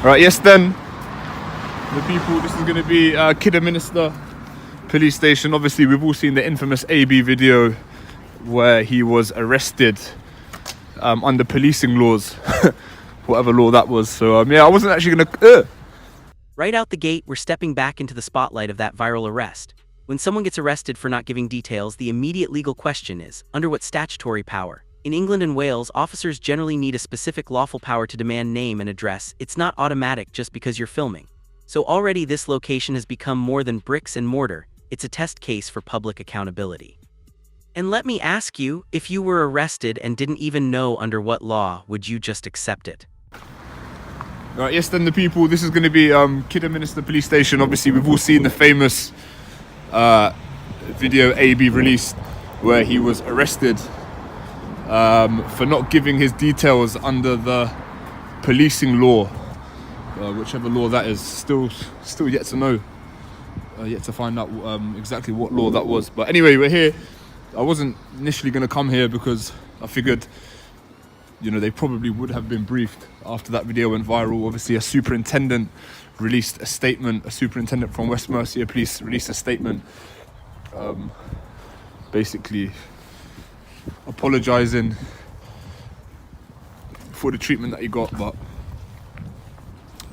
Right, yes then, the people, this is going to be Kidderminster Police Station. Obviously, we've all seen the infamous AB video where he was arrested under policing laws, whatever law that was. So yeah, I wasn't actually going to... Right out the gate, we're stepping back into the spotlight of that viral arrest. When someone gets arrested for not giving details, the immediate legal question is, under what statutory power? In England and Wales, officers generally need a specific lawful power to demand name and address. It's not automatic just because you're filming. So already this location has become more than bricks and mortar. It's a test case for public accountability. And let me ask you, if you were arrested and didn't even know under what law, would you just accept it? Right, yes then, the people, this is going to be Kidderminster Police Station. Obviously, we've all seen the famous video AB released where he was arrested for not giving his details under the policing law, whichever law that is. Still yet to know, yet to find out exactly what law that was. But anyway, we're here. I wasn't initially going to come here because I figured, you know, they probably would have been briefed after that video went viral. Obviously, a superintendent released a statement. A superintendent from West Mercia Police released a statement, basically apologising for the treatment that he got. But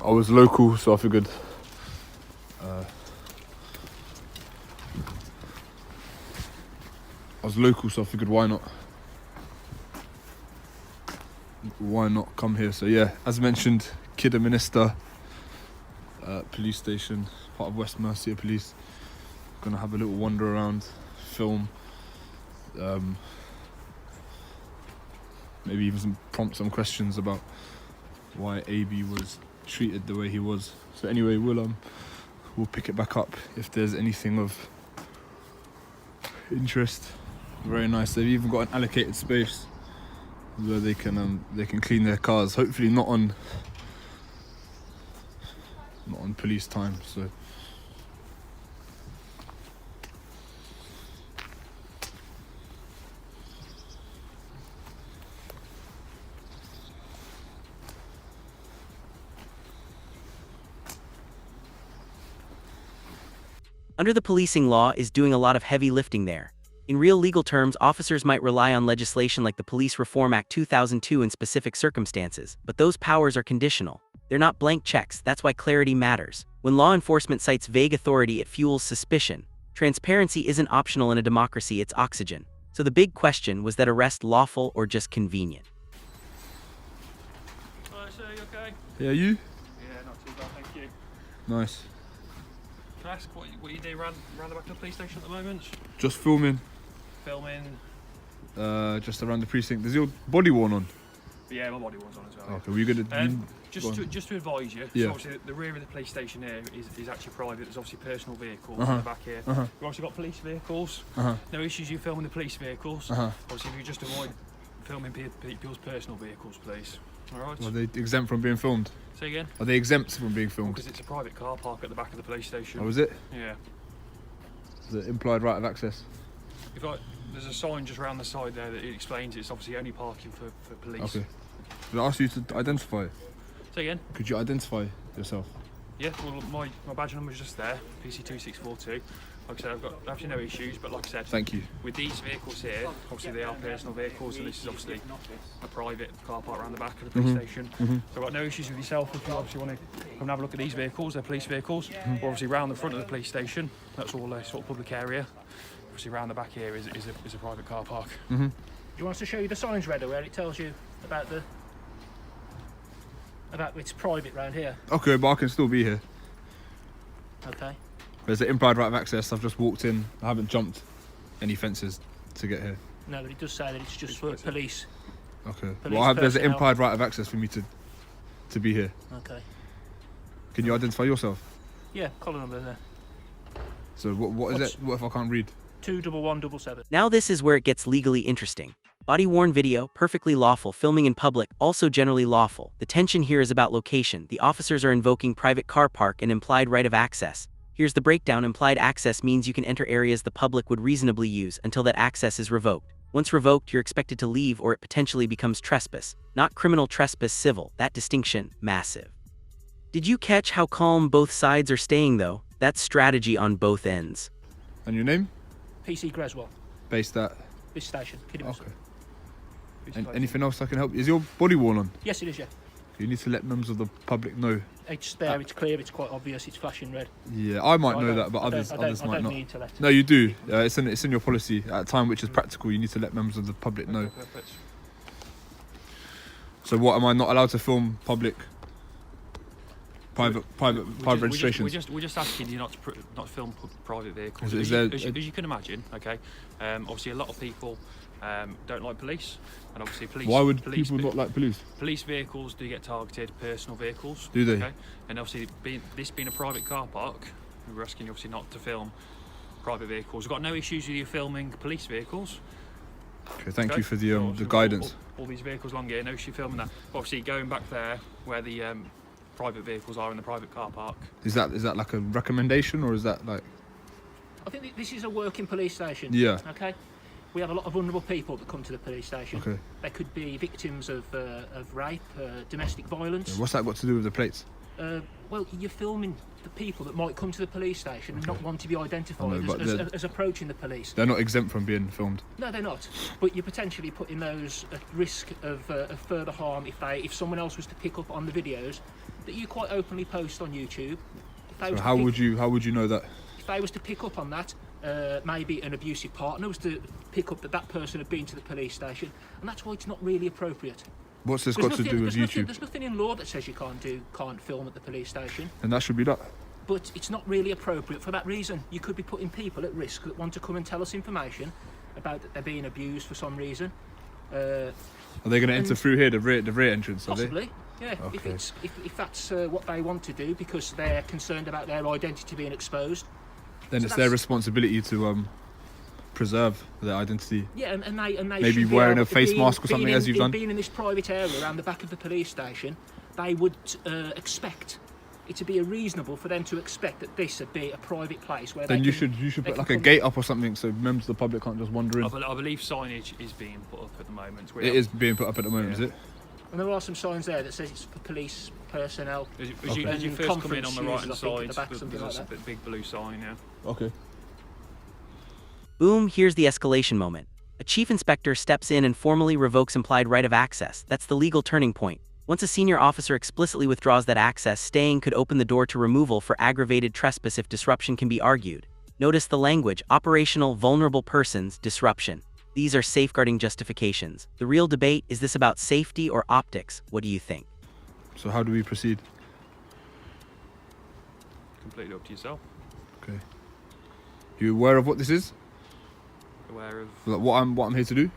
I was local, so I figured why not come here? So yeah, as mentioned, Kidderminster Police Station, part of West Mercia Police. Gonna have a little wander around, film, maybe even prompt some questions about why AB was treated the way he was. So anyway, we'll pick it back up if there's anything of interest. Very nice. They've even got an allocated space where they can clean their cars. Hopefully not on police time. So Under the policing law is doing a lot of heavy lifting there. In real legal terms, officers might rely on legislation like the Police Reform Act 2002 in specific circumstances, but those powers are conditional. They're not blank checks. That's why clarity matters. When law enforcement cites vague authority, it fuels suspicion. Transparency isn't optional in a democracy, it's oxygen. So the big question, was that arrest lawful or just convenient? Hi, sir, you okay? yeah, you? Yeah, not too bad, thank you. Nice. Can I ask what you do around the back of the police station at the moment? Just filming. Filming? Just around the precinct. There's your body worn on. Yeah, my body was on as well. Okay, were you gonna? Just to advise you, Yeah. so obviously the rear of the police station here is actually private. There's obviously personal vehicles Uh-huh. in the back here. Uh-huh. We've also got police vehicles. Uh-huh. No issues you filming the police vehicles. Uh-huh. Obviously, if you just avoid filming people's personal vehicles, please. All right. Are they exempt from being filmed? Say again. Are they exempt from being filmed? Because it's a private car park at the back of the police station. Oh, is it? Yeah. The implied right of access. There's a sign just around the side there that it explains it's obviously only parking for police. Okay. Did I ask you to identify? Say again. Could you identify yourself? Yeah, well, my badge number's just there, PC2642. Like I said, I've got absolutely no issues, but like I said, Thank you. with these vehicles here, obviously they are personal vehicles, and this is obviously a private car park around the back of the police station. So I've got no issues with yourself if you obviously want to come and have a look at these vehicles. They're police vehicles. We're obviously round the front of the police station. That's all a sort of public area. Obviously round the back here is a private car park. Do you want us to show you the signs, Redder, where it tells you about it's private round here? Okay, but I can still be here. Okay. There's an implied right of access. I've just walked in. I haven't jumped any fences to get here. No, but it does say that it's just for police. Okay. Police Well, there's an personnel. implied right of access for me to be here. Okay. Can you identify yourself? Yeah, collar number there. So what is What's- it? What if I can't read? 21177. Now this is where it gets legally interesting. Body-worn video, perfectly lawful. Filming in public, also generally lawful. The tension here is about location. The officers are invoking private car park and implied right of access. Here's the breakdown. Implied access means you can enter areas the public would reasonably use until that access is revoked. Once revoked, you're expected to leave or it potentially becomes trespass. Not criminal trespass, civil. That distinction, massive. Did you catch how calm both sides are staying though? That's strategy on both ends. And your name? PC Greswell, Based at. this station, Kidderminster. Okay. Anything else I can help you? Is your body worn on? Yes, it is, yeah. You need to let members of the public know. It's there, it's clear, it's quite obvious, it's flashing red. Yeah, I might I know don't- that, but I don't- others I don't might not. need to let. No, you do. It's in your policy. At a time which is practical, you need to let members of the public know. Perfect. So what, am I not allowed to film public, private registrations? We're just asking you not to film private vehicles. Is As there you can imagine, okay. Obviously, a lot of people don't like police, and obviously Why would people not like police? Police vehicles do get targeted, personal vehicles. Do they? Okay? And obviously, this being a private car park, we're asking you obviously not to film private vehicles. We've got no issues with you filming police vehicles. Okay, thank Okay? you for the So obviously guidance. All these vehicles along here, no issue filming that. Obviously, going back there where the private vehicles are in the private car park. Is that like a recommendation, or is that like? I think this is a working police station. Yeah. Okay. We have a lot of vulnerable people that come to the police station. Okay. They could be victims of rape, domestic violence. What's that got to do with the plates? Well, you're filming the people that might come to the police station and not want to be identified I know, but as approaching the police. They're not exempt from being filmed. No, they're not. But you're potentially putting those at risk of further harm if someone else was to pick up on the videos that you quite openly post on YouTube. So how would you know that? If they was to pick up on that, maybe an abusive partner was to pick up that person had been to the police station, and that's why it's not really appropriate. What's this got to do with YouTube? There's nothing in law that says you can't film at the police station, And that should be that. but it's not really appropriate for that reason. You could be putting people at risk that want to come and tell us information about that they're being abused for some reason. Are they going to enter through here, the rear entrance? Are they? Possibly, yeah. Okay. If that's what they want to do because they're concerned about their identity being exposed. Then So it's their that's- responsibility to preserve their identity. Yeah, and they Maybe should be wearing able a to face mask or something, as you've done. Being in this private area around the back of the police station, they would expect it to be reasonable for them to expect that this would be a private place where Then they you can, should they put can like a come- gate up or something, so members of the public can't just wander in. I believe signage is being put up at the moment. It is being put up at the moment, Yeah. is it? And there are some signs there that says it's for police personnel. As you And first come in conference on the right hand users, I think, side, at the back, something there's like a big blue sign. Yeah. Okay. Boom, here's the escalation moment. A chief inspector steps in and formally revokes implied right of access. That's the legal turning point. Once a senior officer explicitly withdraws that access, staying could open the door to removal for aggravated trespass if disruption can be argued. Notice the language: operational, vulnerable persons, disruption. These are safeguarding justifications. The real debate, is this about safety or optics? What do you think? So how do we proceed? Completely up to yourself. Okay. You aware of what this is? Aware of. Like what I'm here to do?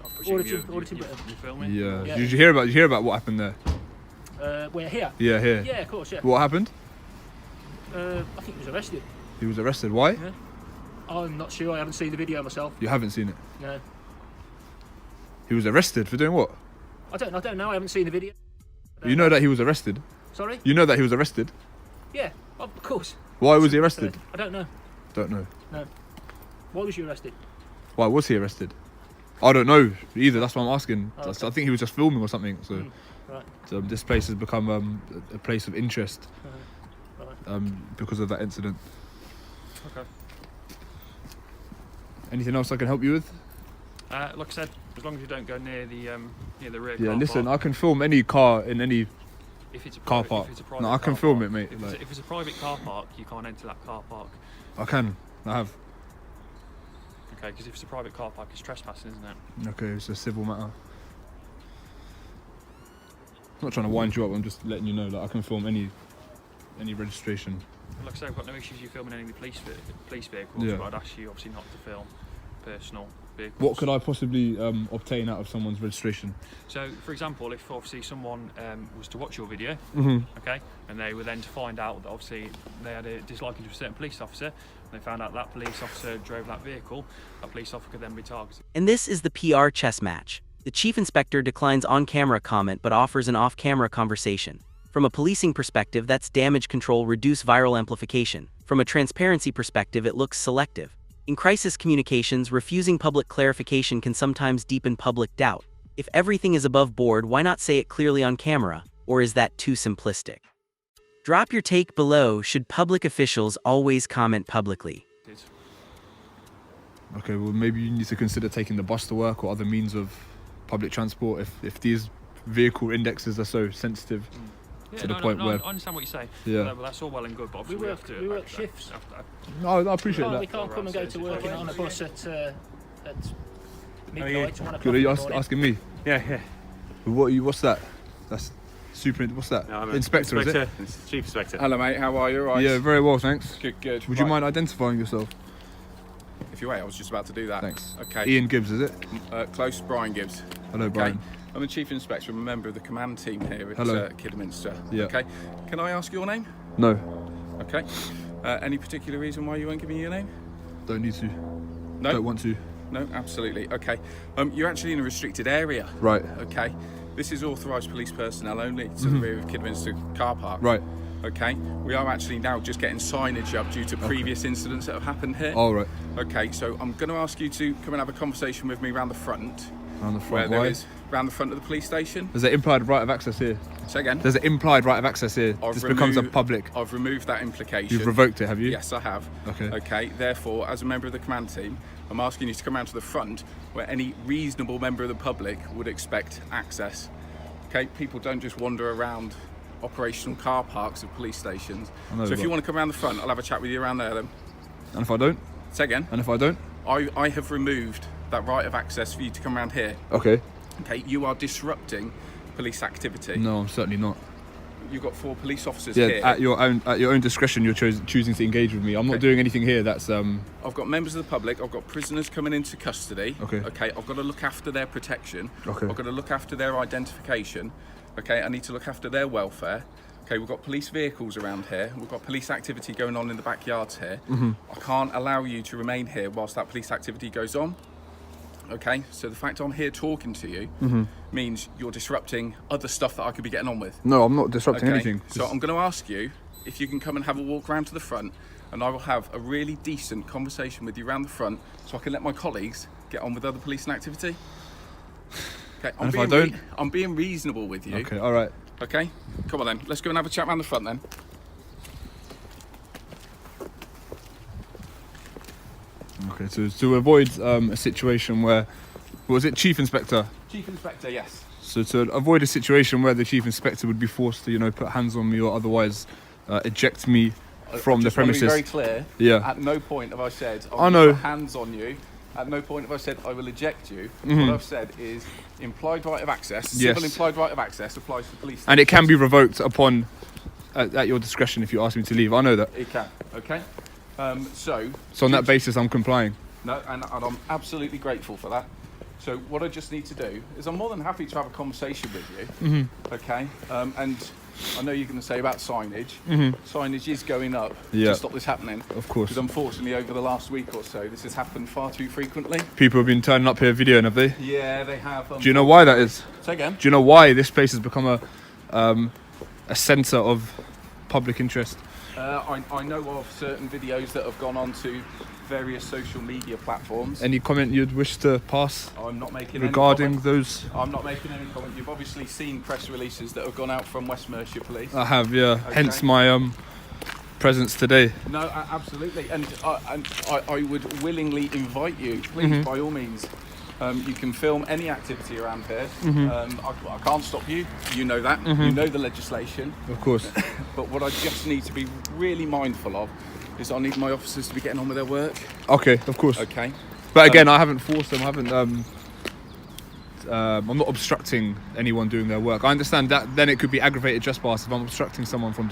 I presume Auditing you're Britain. filming. Yeah. Yeah. Did you hear about what happened there? We're here. Yeah, here. Yeah, of course, yeah. What happened? I think he was arrested. He was arrested. Why? Yeah. I'm not sure. I haven't seen the video myself. You haven't seen it. No, He was arrested for doing what? I don't know. I haven't seen the video. You know that he was arrested. Sorry? You know that he was arrested. Yeah, of course. Why was he arrested? I don't know. Don't know. No. Why was you arrested? Why was he arrested? I don't know either. That's what I'm asking. Oh, okay. I think he was just filming or something. So, Right. so this place has become a place of interest Right. because of that incident. Okay. Anything else I can help you with? Like I said, as long as you don't go near the rear. Yeah, car listen, park. I can film any car in any If it's a car private- park. If it's a private No, I can car film park- it, mate. If it's a private car park, you can't enter that car park. I can. I have. Okay, because if it's a private car park, it's trespassing, isn't it? Okay, it's a civil matter. I'm not trying to wind you up. I'm just letting you know that I can film any registration. Like I say, I've got no issues you filming any of the police vehicles, Yeah. but I'd ask you obviously not to film personal vehicles. What could I possibly obtain out of someone's registration? So, for example, if obviously someone was to watch your video, Mm-hmm. okay, and they were then to find out that obviously they had a disliking to a certain police officer, and they found out that police officer drove that vehicle, that police officer could then be targeted. And this is the PR chess match. The chief inspector declines on-camera comment but offers an off-camera conversation. From a policing perspective, that's damage control, reduce viral amplification. From a transparency perspective, it looks selective. In crisis communications, refusing public clarification can sometimes deepen public doubt. If everything is above board, why not say it clearly on camera? Or is that too simplistic? Drop your take below. Should public officials always comment publicly? Okay, well maybe you need to consider taking the bus to work or other means of public transport if these vehicle indexes are so sensitive to the point where... I understand what you say. Yeah. But that's all well and good, but We obviously work shifts. No, I appreciate We that. can't come and go to work on a bus at midnight, 1 o'clock. Good, are in you the morning. asking me? Yeah. What's that? That's super. What's that? No, I'm an Inspector, is it? It's Chief Inspector. Hello, mate. How are you? All right. Yeah, very well, thanks. Good. Would you mind identifying yourself? If you wait, I was just about to do that. Thanks. Okay. Ian Gibbs, is it? Close. Brian Gibbs. Hello, Okay. Brian. I'm the Chief Inspector. I'm a member of the command team here at Hello. Kidderminster. Yeah. Okay. Can I ask your name? No, Okay. Any particular reason why you won't give me your name? don't need to. No. Don't want to. No. Absolutely. Okay. You're actually in a restricted area. Right. Okay. This is authorised police personnel only to the rear of Kidderminster car park. Right. Okay. We are actually now just getting signage up due to previous incidents that have happened here. All right. Okay. So I'm going to ask you to come and have a conversation with me around the front. On the Where front. there Why? is round the front of the police station. There's an implied right of access here. Say again. There's an implied right of access here. This becomes a public. I've removed that implication. You've revoked it, have you? Yes, I have. Okay. Okay. Therefore, as a member of the command team, I'm asking you to come round to the front, where any reasonable member of the public would expect access. Okay. People don't just wander around operational car parks of police stations. I know, So if but- you want to come round the front, I'll have a chat with you around there then. And if I don't? Say again. And if I don't? I have removed that right of access for you to come round here. Okay. Okay. You are disrupting police activity. No, I'm certainly not. You've got 4 police officers Yeah, here. at your own discretion, you're choosing to engage with me. I'm not Okay. doing anything here that's I've got members of the public, I've got prisoners coming into custody. Okay. Okay, I've got to look after their protection. Okay. I've got to look after their identification. Okay, I need to look after their welfare. Okay, we've got police vehicles around here. We've got police activity going on in the backyards here. I can't allow you to remain here whilst that police activity goes on. Okay, so the fact I'm here talking to you means you're disrupting other stuff that I could be getting on with. No, I'm not disrupting Okay, anything. so I'm going to ask you if you can come and have a walk around to the front, and I will have a really decent conversation with you around the front, so I can let my colleagues get on with other policing activity. Okay, And if I don't? I'm being reasonable with you. Okay, all right. Okay, come on then. Let's go and have a chat around the front then. Okay, to avoid a situation where, was it Chief Inspector? Chief Inspector, yes. So to avoid a situation where the Chief Inspector would be forced to, put hands on me or otherwise eject me from the Just want to premises. be very clear. Yeah. At no point have I said I I'll know. put hands on you. At no point have I said I will eject you. Mm-hmm. What I've said is implied right of access. Yes. Civil implied right of access applies to police. And it can be revoked upon at your discretion if you ask me to leave. I know that. It can. Okay. So So on that basis, I'm complying. no, and I'm absolutely grateful for that. So what I just need to do is I'm more than happy to have a conversation with you. Mm-hmm. Okay. And I know you're going to say about signage. Signage is going up Yeah. to stop this happening. Of course. Because unfortunately, over the last week or so, this has happened far too frequently. People have been turning up here videoing, have they? Yeah, they have. Do you know why that is? Say again. Do you know why this place has become a centre of public interest? I know of certain videos that have gone on to various social media platforms. Any comment you'd wish to pass I'm not making regarding any comment. those? I'm not making any comment. You've obviously seen press releases that have gone out from West Mercia Police. I have, yeah. Okay. Hence my presence today. No, absolutely, and I would willingly invite you, please, Mm-hmm. by all means. You can film any activity around here. Mm-hmm. I can't stop you. You know that. You know the legislation. Of course. But what I just need to be really mindful of is I need my officers to be getting on with their work. Okay, of course. Okay. But again, I haven't forced them. I haven't. I'm not obstructing anyone doing their work. I understand that. Then it could be aggravated trespass if I'm obstructing someone from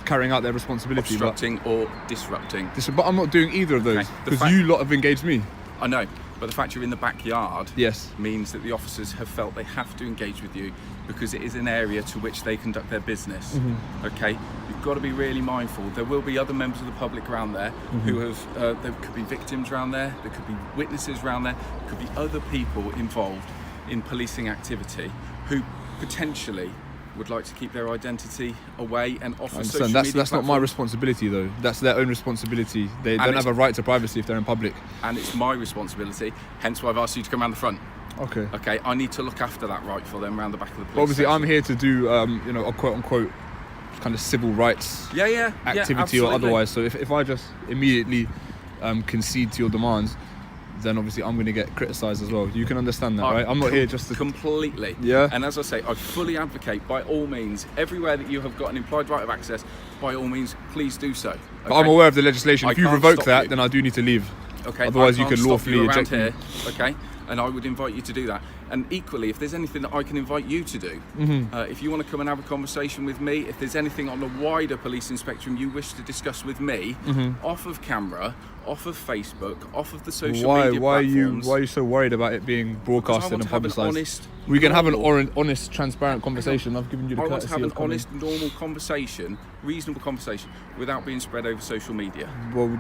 carrying out their responsibility. Obstructing or disrupting. But I'm not doing either of those Okay, the because fact- you lot have engaged me. I know, but the fact you're in the backyard Yes. means that the officers have felt they have to engage with you because it is an area to which they conduct their business. Okay, you've got to be really mindful. There will be other members of the public around there who have. There could be victims around there. There could be witnesses around there. There could be other people involved in policing activity who potentially would like to keep their identity away and off I of social understand. media That's not my platforms. responsibility though. That's their own responsibility. They don't it's- have a right to privacy if they're in public. And it's my responsibility. Hence why I've asked you to come around the front. Okay. Okay, I need to look after that right for them around the back of the police But obviously, station. I'm here to do, a quote unquote kind of civil rights Yeah, activity or absolutely. otherwise. So if I just immediately concede to your demands, then obviously I'm going to get criticised as well. You can understand that, right? I'm not here just to... Completely. Yeah. And as I say, I fully advocate, by all means, everywhere that you have got an implied right of access, by all means, please do so. But I'm aware of the legislation. I If you can't revoke stop that, you. then I do need to leave. Okay. Otherwise, I you can't could stop lawfully you around eject me. here. Okay. And I would invite you to do that. And equally, if there's anything that I can invite you to do, if you want to come and have a conversation with me, if there's anything on the wider policing spectrum you wish to discuss with me, off of camera, off of Facebook, off of the social media Why are platforms. you so worried about it being broadcasted and Because I want to have an publicised? honest, We can have an normal- honest, transparent conversation. I've given you the I want to courtesy have an of coming. honest, normal conversation, reasonable conversation, without being spread over social media. Well,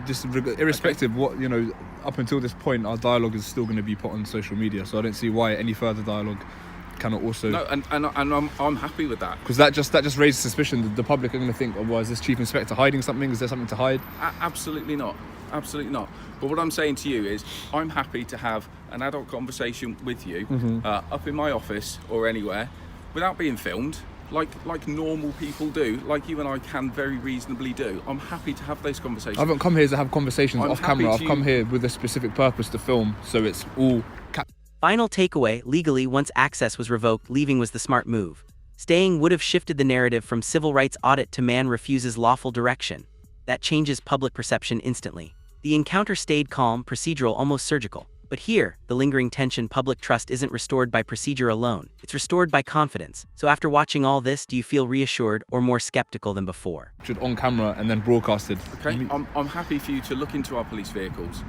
irrespective, what up until this point, our dialogue is still going to be put on social media. So I don't see why any further dialogue cannot also. No, and I'm happy with that. Because that just raises suspicion that the public are going to think, oh, well, is this chief inspector hiding something? Is there something to hide? Absolutely not. Absolutely not. But what I'm saying to you is, I'm happy to have an adult conversation with you up in my office or anywhere, without being filmed, like normal people do, like you and I can very reasonably do. I'm happy to have those conversations. I haven't come here to have conversations I'm off happy camera. I've to- come here with a specific purpose to film, so it's all. Final takeaway, legally, once access was revoked, leaving was the smart move. Staying would have shifted the narrative from civil rights audit to man refuses lawful direction. That changes public perception instantly. The encounter stayed calm, procedural, almost surgical. But here, the lingering tension, public trust isn't restored by procedure alone. It's restored by confidence. So after watching all this, do you feel reassured or more skeptical than before? On camera and then broadcasted. Okay, I'm happy for you to look into our police vehicles.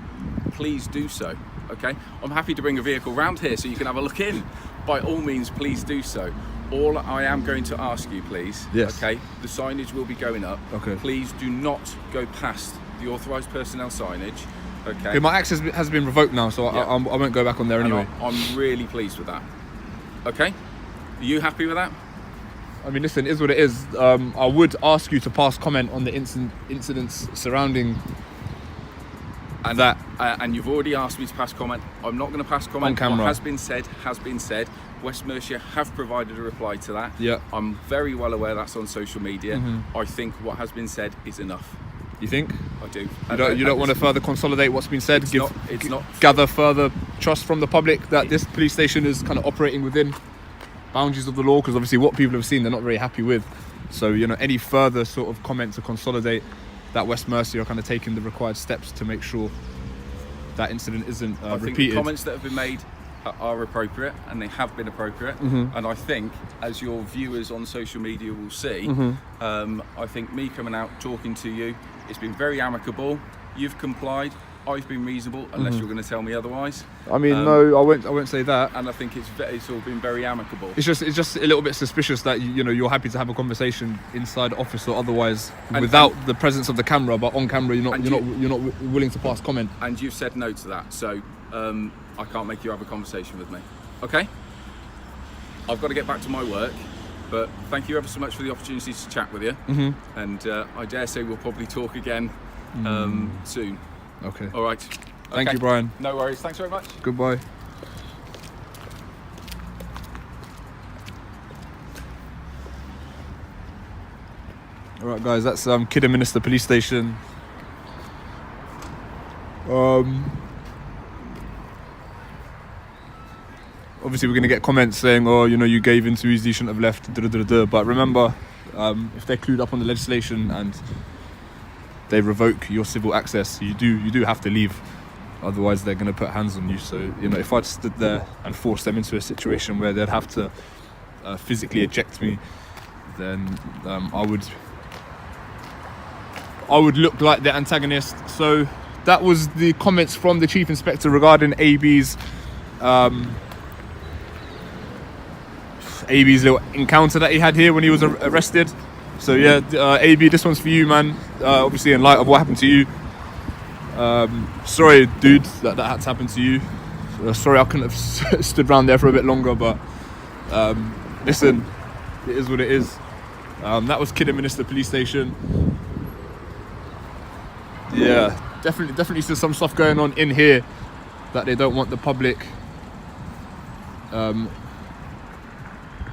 Please do so. Okay, I'm happy to bring a vehicle round here so you can have a look in. By all means, please do so. All I am going to ask you, please. Yes. Okay, the signage will be going up. Okay. Please do not go past the authorised personnel signage. Okay. Okay, my access has been revoked now, so Yeah. I won't go back on there And anyway. I'm really pleased with that. Okay, are you happy with that? I mean, listen, it is what it is. I would ask you to pass comment on the incidents surrounding And that. And you've already asked me to pass comment. I'm not going to pass comment. On camera. What has been said. West Mercia have provided a reply to that. Yeah. I'm very well aware that's on social media. Mm-hmm. I think what has been said is enough. You think? I do. You don't want to further consolidate what's been said? It's not. Gather further trust from the public that this police station is kind of operating within boundaries of the law, because obviously what people have seen they're not very happy with. So any further sort of comment to consolidate that West Mercia are kind of taking the required steps to make sure that incident isn't I think the repeated. comments that have been made are appropriate, and they have been appropriate. Mm-hmm. And I think, as your viewers on social media will see, Mm-hmm. I think me coming out talking to you, it's been very amicable. You've complied. I've been reasonable, unless you're going to tell me otherwise. I mean, no, I won't say that. And I think it's all been very amicable. It's just a little bit suspicious that you're happy to have a conversation inside the office or otherwise without the presence of the camera, but on camera you're not willing to pass comment. And you've said no to that, so I can't make you have a conversation with me. Okay? I've got to get back to my work, but thank you ever so much for the opportunity to chat with you. Mm-hmm. And I dare say we'll probably talk again soon. Okay. All right. Thank Okay. you, Brian. No worries. Thanks very much. Goodbye. All right, guys. That's Kidderminster Police Station. Obviously, we're going to get comments saying, "Oh, you gave in too easy, you shouldn't have left." But remember, if they're clued up on the legislation and they revoke your civil access, you do have to leave. Otherwise, they're going to put hands on you. So, if I'd stood there and forced them into a situation where they'd have to physically eject me, then I would look like the antagonist. So that was the comments from the Chief Inspector regarding AB's little encounter that he had here when he was arrested. So yeah, AB, this one's for you, man. Obviously, in light of what happened to you. Sorry, dude, that had to happen to you. Sorry, I couldn't have stood around there for a bit longer, but listen, it is what it is. That was Kidderminster Police Station. Yeah, definitely still some stuff going on in here that they don't want the public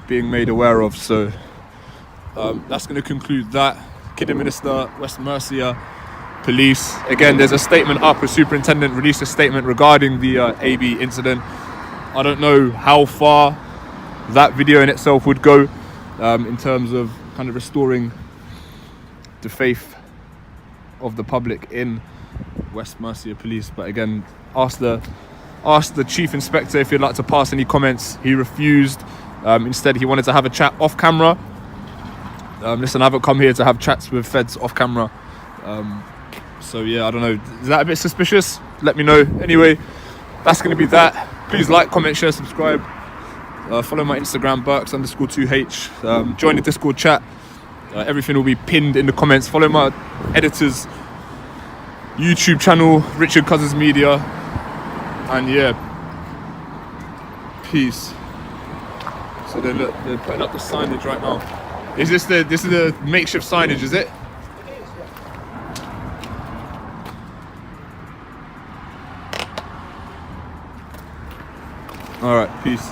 being made aware of. So That's going to conclude that. Kidderminster, West Mercia Police. Again, there's a statement up. A superintendent released a statement regarding the AB incident. I don't know how far that video in itself would go in terms of kind of restoring the faith of the public in West Mercia Police. But again, ask the chief inspector if he'd like to pass any comments. He refused. Instead, he wanted to have a chat off camera. Listen, I haven't come here to have chats with feds off camera. So yeah, I don't know. Is that a bit suspicious? Let me know. Anyway, that's going to be that. Please like, comment, share, subscribe. Follow my Instagram, Burks_2H. Join the Discord chat. Everything will be pinned in the comments. Follow my editor's YouTube channel, Richard Cousins Media. And yeah, peace. So they're putting up the signage right now. This is the makeshift signage, is it? All right, peace.